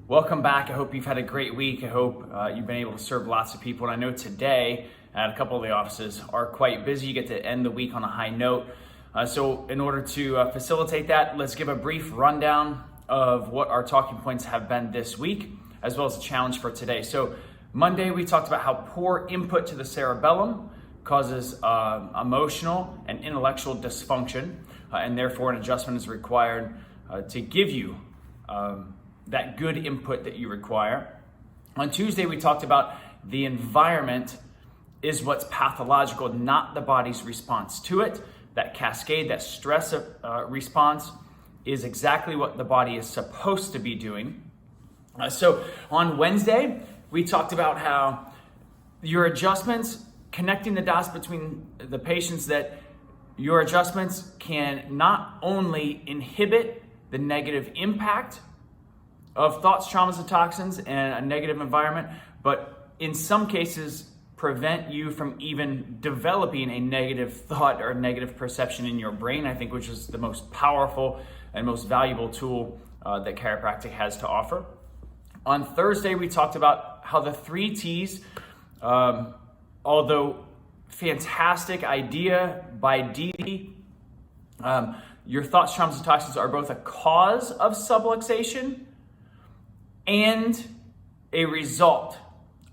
Welcome back. I hope you've had a great week. I hope you've been able to serve lots of people. And I know today at a couple of the offices are quite busy. You get to end the week on a high note. So in order to facilitate that, let's give a brief rundown of what our talking points have been this week, as well as a challenge for today. So Monday, we talked about how poor input to the cerebellum causes emotional and intellectual dysfunction, and therefore an adjustment is required to give you that good input that you require. On Tuesday, we talked about the environment is what's pathological, not the body's response to it. That cascade, that stress response is exactly what the body is supposed to be doing. So on Wednesday, we talked about how your adjustments, connecting the dots between the patients, that your adjustments can not only inhibit the negative impact of thoughts, traumas, and toxins and a negative environment, but in some cases prevent you from even developing a negative thought or a negative perception in your brain, I think, which is the most powerful and most valuable tool that chiropractic has to offer. On Thursday, we talked about how the 3 T's, although fantastic idea by Dee, your thoughts, traumas, and toxins are both a cause of subluxation and a result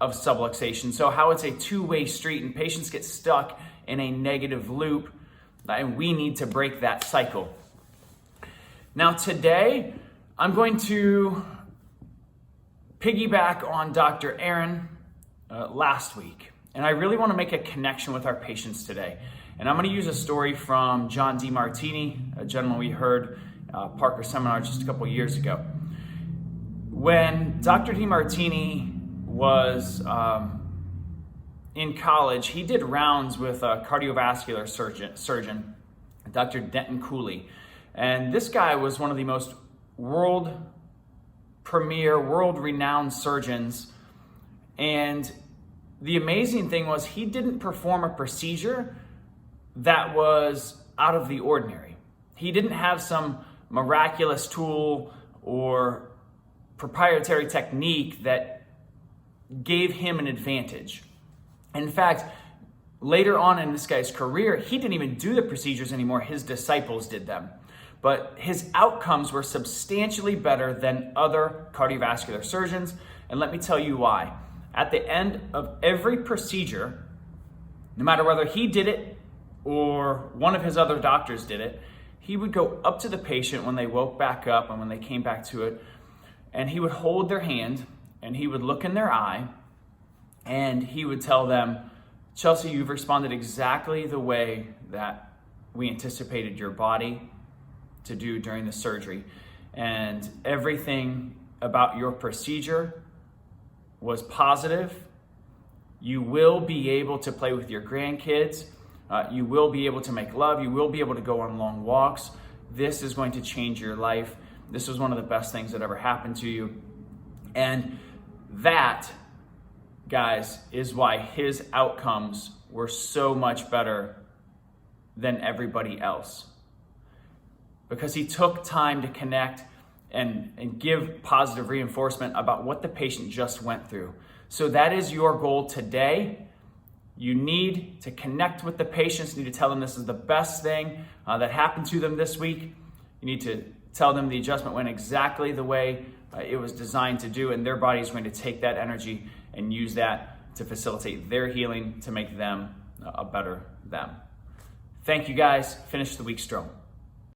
of subluxation. So how it's a two-way street and patients get stuck in a negative loop, and we need to break that cycle. Now today, I'm going to piggyback on Dr. Aaron last week, and I really want to make a connection with our patients today. And I'm going to use a story from John Demartini, a gentleman we heard Parker Seminar just a couple years ago. When Dr. Demartini was in college, he did rounds with a cardiovascular surgeon, Dr. Denton Cooley. And this guy was one of the most world-renowned surgeons. And the amazing thing was he didn't perform a procedure that was out of the ordinary. He didn't have some miraculous tool or proprietary technique that gave him an advantage. In fact, later on in this guy's career, he didn't even do the procedures anymore. His disciples did them. But his outcomes were substantially better than other cardiovascular surgeons. And let me tell you why. At the end of every procedure, no matter whether he did it or one of his other doctors did it, he would go up to the patient when they woke back up and when they came back to it, and he would hold their hand and he would look in their eye and he would tell them, "Chelsea, you've responded exactly the way that we anticipated your body to do during the surgery. And everything about your procedure was positive. You will be able to play with your grandkids. You will be able to make love. You will be able to go on long walks. This is going to change your life. This was one of the best things that ever happened to you." And that, guys, is why his outcomes were so much better than everybody else. Because he took time to connect and give positive reinforcement about what the patient just went through. So that is your goal today. You need to connect with the patients. You need to tell them this is the best thing that happened to them this week. You need to tell them the adjustment went exactly the way it was designed to do, and their body is going to take that energy and use that to facilitate their healing, to make them a better them. Thank you, guys. Finish the week strong.